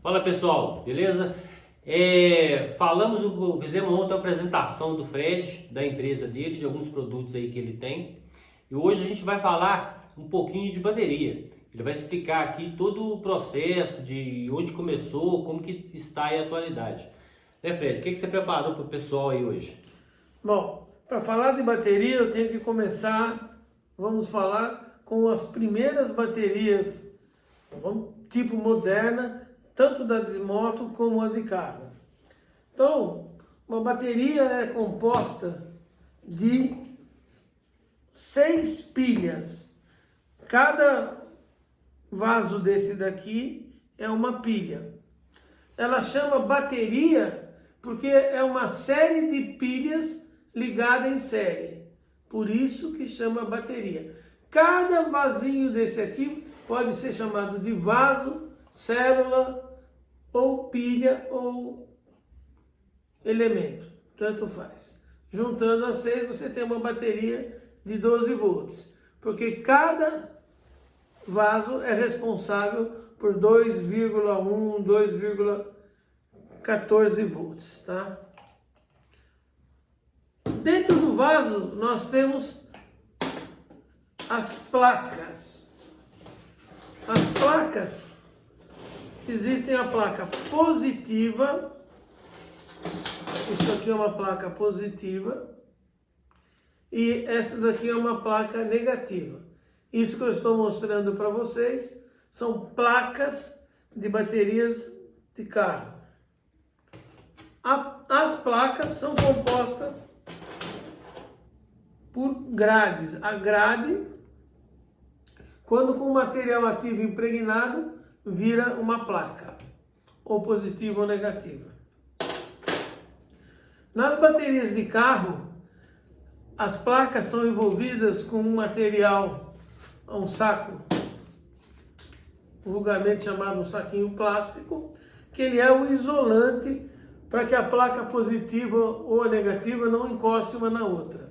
Fala pessoal, beleza? Fizemos ontem uma apresentação do Fred, da empresa dele, de alguns produtos aí que ele tem. E hoje a gente vai falar um pouquinho de bateria. Ele vai explicar aqui todo o processo, de onde começou, como que está aí a atualidade. Né, Fred? O que você preparou para o pessoal aí hoje? Bom, para falar de bateria eu tenho que começar, vamos falar com as primeiras baterias, tipo moderna, tanto da de moto como a de carro. Então, uma bateria é composta de 6 pilhas. Cada vaso desse daqui é uma pilha. Ela chama bateria porque é uma série de pilhas ligadas em série. Por isso que chama bateria. Cada vasinho desse aqui pode ser chamado de vaso, célula, ou pilha, ou elemento. Tanto faz. Juntando as 6, você tem uma bateria de 12 volts. Porque cada vaso é responsável por 2,1, 2,14 volts, tá? Dentro do vaso nós temos as placas. As placas, existem a placa positiva, isso aqui é uma placa positiva, e essa daqui é uma placa negativa. Isso que eu estou mostrando para vocês são placas de baterias de carro. As placas são compostas por grades. A grade, quando com material ativo impregnado, vira uma placa, ou positiva ou negativa. Nas baterias de carro, as placas são envolvidas com um material, um saco, vulgarmente chamado um saquinho plástico, que ele é o isolante para que a placa positiva ou a negativa não encoste uma na outra.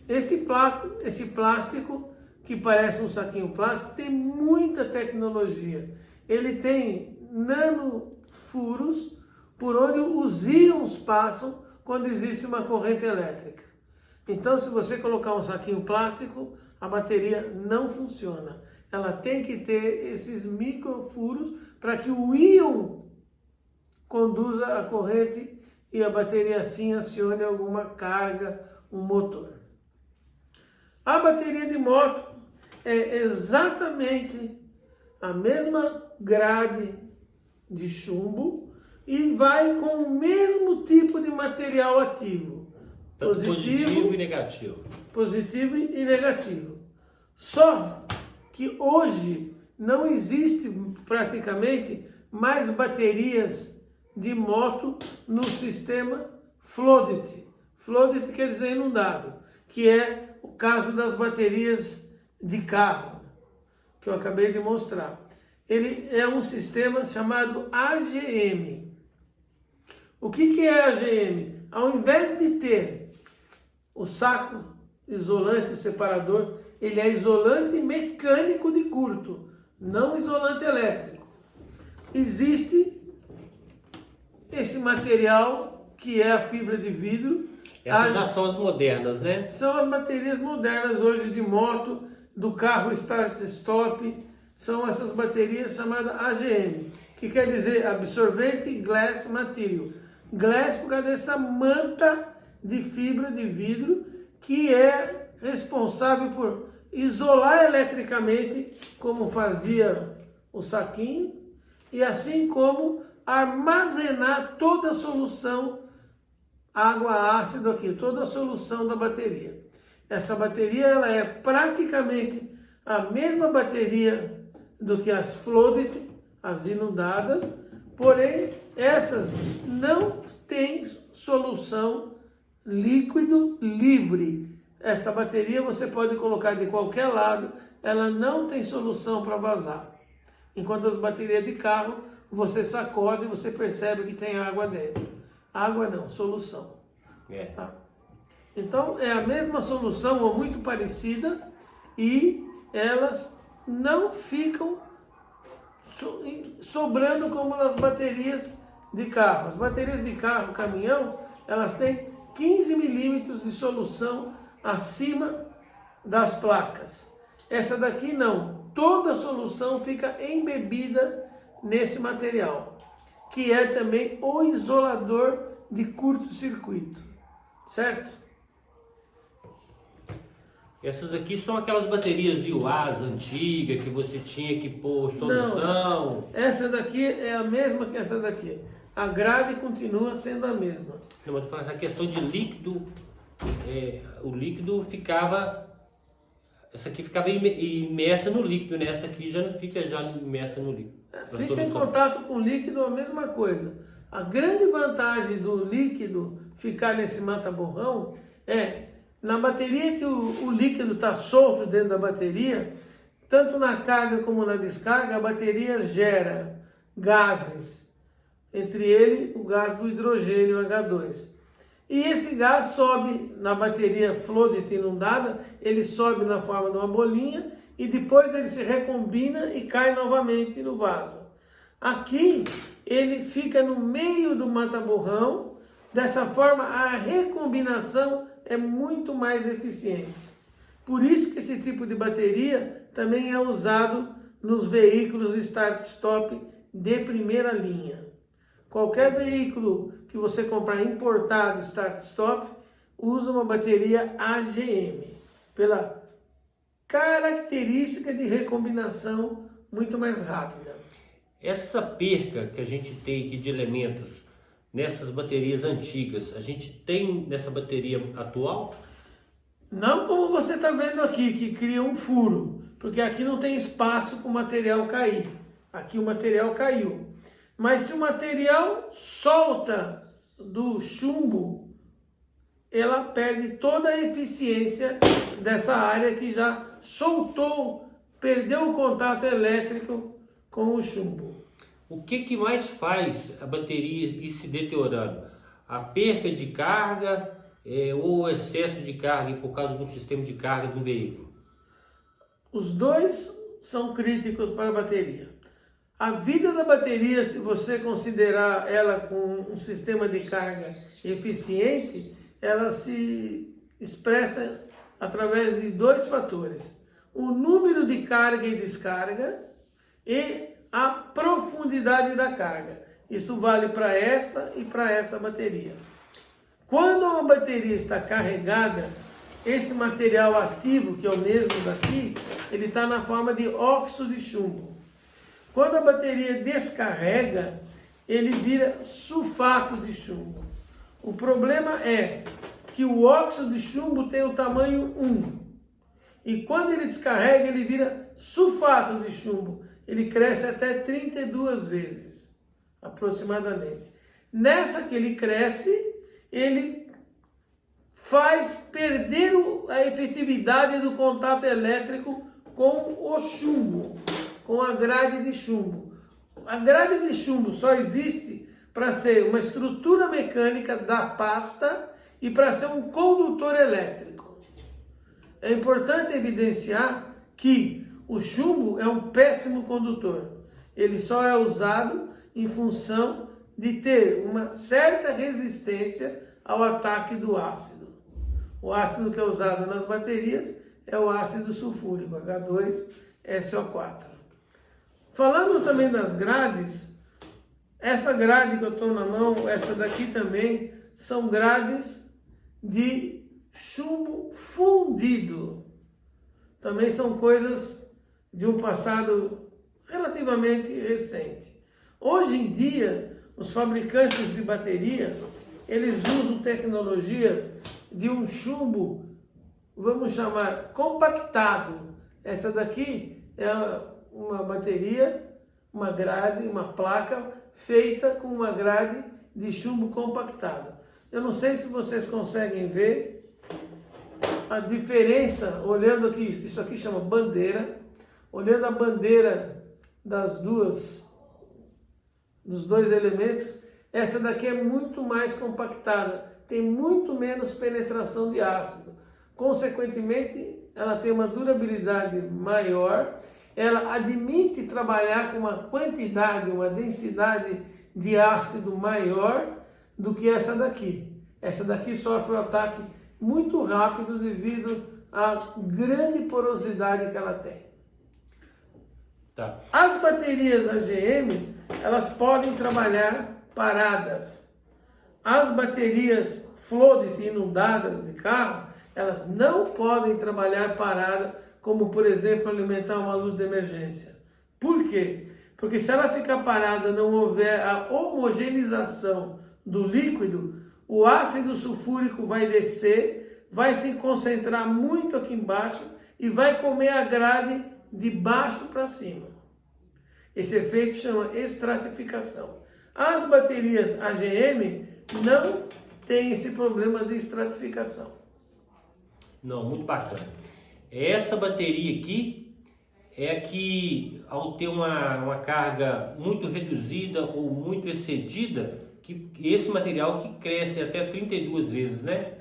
Esse plástico, que parece um saquinho plástico, tem muita tecnologia. Ele tem nanofuros por onde os íons passam quando existe uma corrente elétrica. Então, se você colocar um saquinho plástico, a bateria não funciona. Ela tem que ter esses microfuros para que o íon conduza a corrente e a bateria assim acione alguma carga, um motor. A bateria de moto é exatamente a mesma grade de chumbo e vai com o mesmo tipo de material ativo. Positivo e negativo. Positivo e negativo. Só que hoje não existe praticamente mais baterias de moto no sistema flooded. Flooded quer dizer inundado, que é o caso das baterias de carro, que eu acabei de mostrar. Ele é um sistema chamado AGM. O que é AGM? Ao invés de ter o saco isolante separador, ele é isolante mecânico de curto, não isolante elétrico. Existe esse material que é a fibra de vidro. Essas já são as modernas, né? São as baterias modernas hoje de moto, do carro start-stop. São essas baterias chamadas AGM, que quer dizer Absorbent Glass Material. Glass por causa dessa manta de fibra de vidro que é responsável por isolar eletricamente, como fazia o saquinho, e assim como armazenar toda a solução, água ácida aqui, toda a solução da bateria. Essa bateria ela é praticamente a mesma bateria do que as flooded, as inundadas, porém essas não têm solução líquido livre. Esta bateria você pode colocar de qualquer lado, ela não tem solução para vazar. Enquanto as baterias de carro, você sacode e você percebe que tem água dentro. Água não, solução. Tá? Então é a mesma solução ou muito parecida e elas não ficam sobrando como nas baterias de carro. As baterias de carro, caminhão, elas têm 15 milímetros de solução acima das placas. Essa daqui não. Toda a solução fica embebida nesse material, que é também o isolador de curto-circuito, certo? Essas aqui são aquelas baterias IUAS antigas que você tinha que pôr solução. Não, essa daqui é a mesma que essa daqui. A grade continua sendo a mesma. Não, mas a questão de líquido, o líquido ficava... Essa aqui ficava imersa no líquido, né? Essa aqui já não fica imersa no líquido. Fica em contato com o líquido, a mesma coisa. A grande vantagem do líquido ficar nesse mata-borrão é, na bateria que o líquido está solto dentro da bateria, tanto na carga como na descarga, a bateria gera gases. Entre ele, o gás do hidrogênio, H2. E esse gás sobe na bateria Flooded inundada, ele sobe na forma de uma bolinha e depois ele se recombina e cai novamente no vaso. Aqui ele fica no meio do mata-borrão, dessa forma a recombinação é muito mais eficiente. Por isso que esse tipo de bateria também é usado nos veículos start-stop de primeira linha. Qualquer veículo que você comprar importado start-stop usa uma bateria AGM, pela característica de recombinação muito mais rápida. Essa perca que a gente tem aqui de elementos nessas baterias antigas, a gente tem nessa bateria atual? Não como você está vendo aqui, que cria um furo, porque aqui não tem espaço para o material cair. Aqui o material caiu. Mas se o material solta do chumbo, ela perde toda a eficiência dessa área que já soltou, perdeu o contato elétrico com o chumbo. O que mais faz a bateria ir se deteriorando? A perca de carga ou o excesso de carga por causa do sistema de carga do veículo? Os dois são críticos para a bateria. A vida da bateria, se você considerar ela com um sistema de carga eficiente, ela se expressa através de dois fatores. O número de carga e descarga e a profundidade da carga. Isso vale para esta e para essa bateria. Quando uma bateria está carregada, esse material ativo, que é o mesmo daqui, ele está na forma de óxido de chumbo. Quando a bateria descarrega, ele vira sulfato de chumbo. O problema é que o óxido de chumbo tem o tamanho 1. E quando ele descarrega, ele vira sulfato de chumbo. Ele cresce até 32 vezes, aproximadamente. Nessa que ele cresce, ele faz perder a efetividade do contato elétrico com o chumbo, com a grade de chumbo. A grade de chumbo só existe para ser uma estrutura mecânica da pasta e para ser um condutor elétrico. É importante evidenciar que o chumbo é um péssimo condutor. Ele só é usado em função de ter uma certa resistência ao ataque do ácido. O ácido que é usado nas baterias é o ácido sulfúrico, H2SO4. Falando também das grades, essa grade que eu estou na mão, essa daqui também, são grades de chumbo fundido. Também são coisas de um passado relativamente recente. Hoje em dia, os fabricantes de bateria, eles usam tecnologia de um chumbo, vamos chamar, compactado. Essa daqui é uma bateria, uma grade, uma placa feita com uma grade de chumbo compactado. Eu não sei se vocês conseguem ver a diferença, olhando aqui, isso aqui chama bandeira, olhando a bandeira dos dois elementos, essa daqui é muito mais compactada, tem muito menos penetração de ácido. Consequentemente, ela tem uma durabilidade maior ela admite trabalhar com uma quantidade, uma densidade de ácido maior do que essa daqui. Essa daqui sofre um ataque muito rápido devido à grande porosidade que ela tem. Tá. As baterias AGMs, elas podem trabalhar paradas. As baterias flooded, inundadas de carro, elas não podem trabalhar parada, como por exemplo alimentar uma luz de emergência. Por quê? Porque se ela ficar parada, não houver a homogeneização do líquido, o ácido sulfúrico vai descer, vai se concentrar muito aqui embaixo e vai comer a grade de baixo para cima. Esse efeito chama estratificação. As baterias AGM não têm esse problema de estratificação. Não, muito bacana. Essa bateria aqui é que, ao ter uma carga muito reduzida ou muito excedida, que esse material que cresce até 32 vezes, né?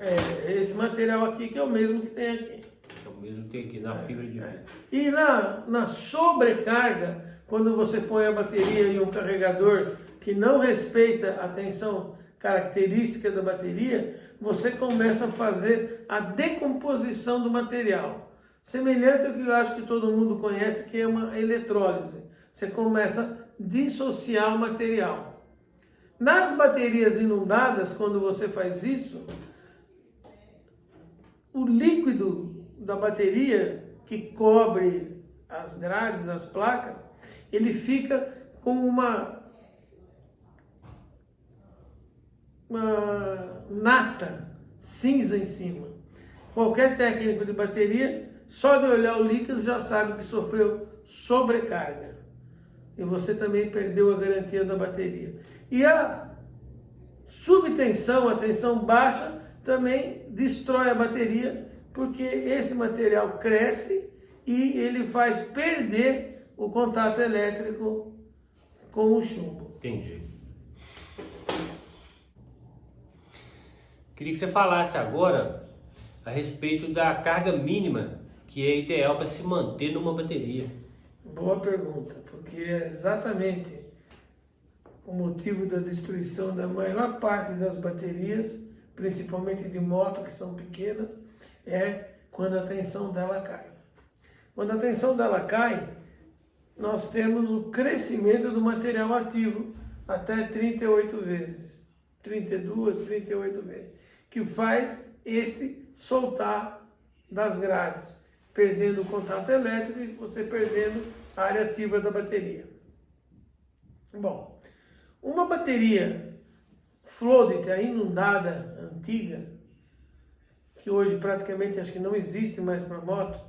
Esse material aqui que é o mesmo que tem aqui. É o mesmo que tem aqui na fibra de vidro. E na sobrecarga, quando você põe a bateria em um carregador que não respeita a tensão característica da bateria, você começa a fazer a decomposição do material. Semelhante ao que eu acho que todo mundo conhece, que é uma eletrólise. Você começa a dissociar o material. Nas baterias inundadas, quando você faz isso, o líquido da bateria que cobre as grades, as placas, ele fica com uma nata cinza em cima. Qualquer técnico de bateria, só de olhar o líquido já sabe que sofreu sobrecarga. E você também perdeu a garantia da bateria. E a subtensão, a tensão baixa, também destrói a bateria, porque esse material cresce e ele faz perder o contato elétrico com o chumbo. Entendi. Queria que você falasse agora a respeito da carga mínima que é ideal para se manter numa bateria. Boa pergunta, porque é exatamente o motivo da destruição da maior parte das baterias, principalmente de moto, que são pequenas, é quando a tensão dela cai. Quando a tensão dela cai, nós temos o crescimento do material ativo até 38 vezes, 32, 38 vezes, que faz este soltar das grades, perdendo o contato elétrico e você perdendo a área ativa da bateria. Bom, uma bateria flooded, a inundada, antiga, que hoje praticamente acho que não existe mais para moto,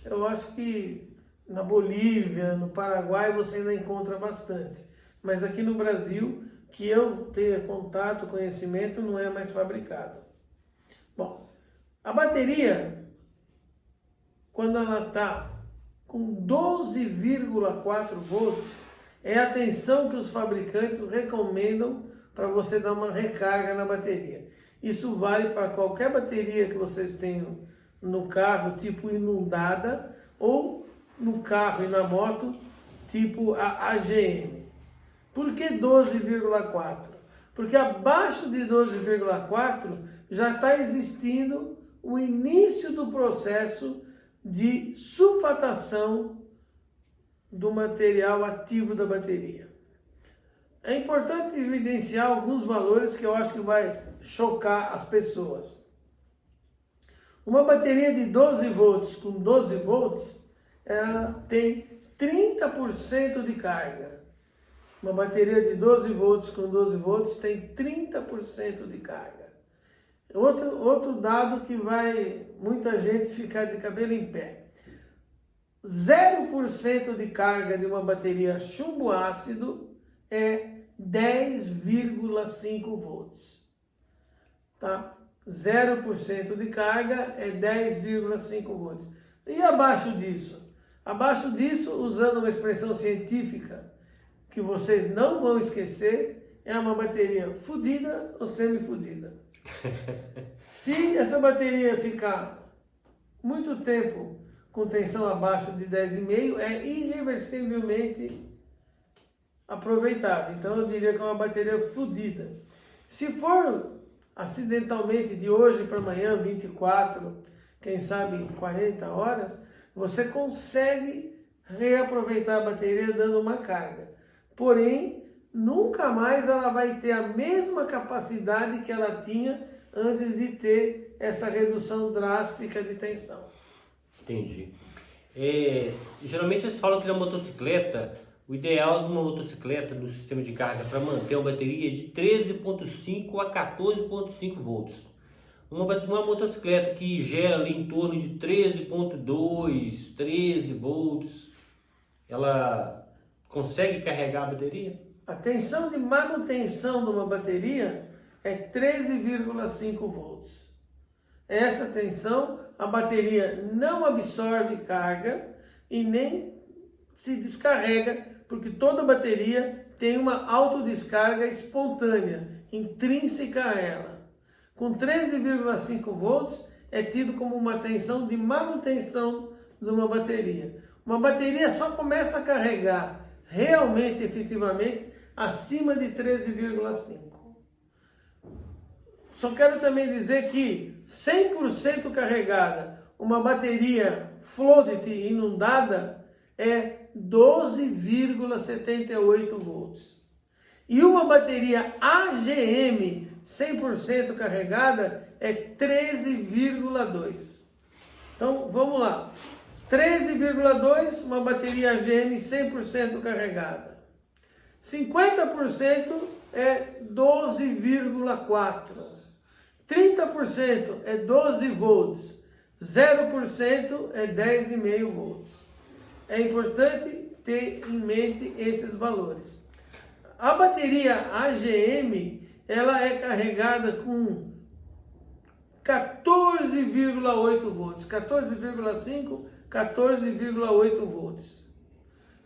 eu acho que na Bolívia, no Paraguai você ainda encontra bastante. Mas aqui no Brasil, que eu tenha contato, conhecimento, não é mais fabricado. Bom, a bateria, quando ela está com 12,4 volts, é a tensão que os fabricantes recomendam para você dar uma recarga na bateria. Isso vale para qualquer bateria que vocês tenham no carro, tipo inundada, ou no carro e na moto, tipo a AGM. Por que 12,4? Porque abaixo de 12,4 já está existindo o início do processo de sulfatação do material ativo da bateria. É importante evidenciar alguns valores que eu acho que vai chocar as pessoas. Uma bateria de 12 volts com 12 volts, ela tem 30% de carga. Uma bateria de 12 volts com 12 volts tem 30% de carga. Outro dado que vai muita gente ficar de cabelo em pé. 0% de carga de uma bateria chumbo ácido é 10,5 volts. Tá? 0% de carga é 10,5 volts. E abaixo disso? Abaixo disso, usando uma expressão científica que vocês não vão esquecer, é uma bateria fudida ou semi-fudida. Se essa bateria ficar muito tempo com tensão abaixo de 10,5 é irreversivelmente aproveitada. Então eu diria que é uma bateria fodida. Se for acidentalmente de hoje para amanhã, 24, quem sabe 40 horas, você consegue reaproveitar a bateria dando uma carga. Porém, nunca mais ela vai ter a mesma capacidade que ela tinha antes de ter essa redução drástica de tensão. Entendi. Geralmente eles falam que na motocicleta, o ideal de uma motocicleta no sistema de carga para manter uma bateria é de 13,5 a 14,5 volts. Uma motocicleta que gera ali em torno de 13,2, 13 volts, ela consegue carregar a bateria? A tensão de manutenção de uma bateria é 13,5 volts. Essa tensão, a bateria não absorve carga e nem se descarrega, porque toda bateria tem uma autodescarga espontânea, intrínseca a ela. Com 13,5 volts é tido como uma tensão de manutenção de uma bateria. Uma bateria só começa a carregar realmente, efetivamente, acima de 13,5. Só quero também dizer que 100% carregada, uma bateria flooded inundada é 12,78 volts. E uma bateria AGM 100% carregada é 13,2. Então, vamos lá. 13,2, uma bateria AGM 100% carregada. 50% é 12,4. 30% é 12 volts. 0% é 10,5 volts. É importante ter em mente esses valores. A bateria AGM, ela é carregada com 14,8 volts, 14,5, 14,8 volts.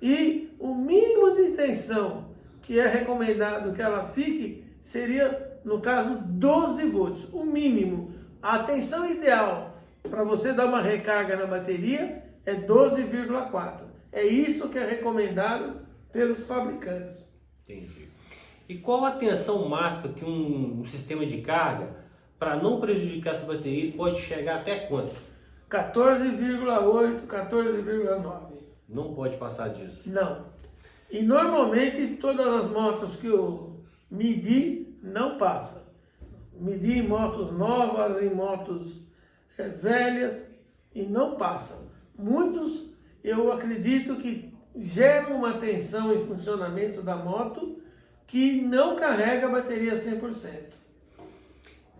E o mínimo de tensão que é recomendado que ela fique seria, no caso, 12 volts. O mínimo, a tensão ideal para você dar uma recarga na bateria é 12,4. É isso que é recomendado pelos fabricantes. Entendi. E qual a tensão máxima que um sistema de carga, para não prejudicar essa bateria, pode chegar até quanto? 14,8, 14,9. Não pode passar disso. Não. E normalmente todas as motos que eu medi não passa. Medi em motos novas, em motos velhas e não passam. Muitos, eu acredito que geram uma tensão em funcionamento da moto que não carrega a bateria 100%.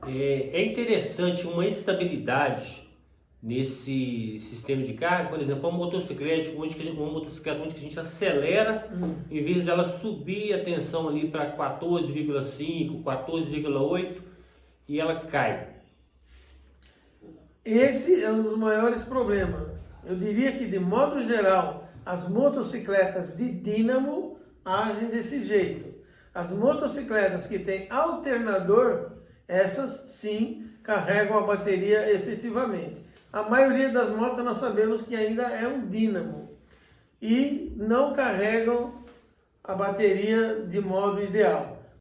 É interessante uma estabilidade nesse sistema de carga. Por exemplo, uma motocicleta onde a gente acelera, em vez dela subir a tensão ali para 14,5, 14,8 e ela cai. Esse é um dos maiores problemas. Eu diria que, de modo geral, as motocicletas de dínamo agem desse jeito. As motocicletas que têm alternador, essas sim carregam a bateria efetivamente. A maioria das motos nós sabemos que ainda é um dínamo e não carregam a bateria de modo ideal.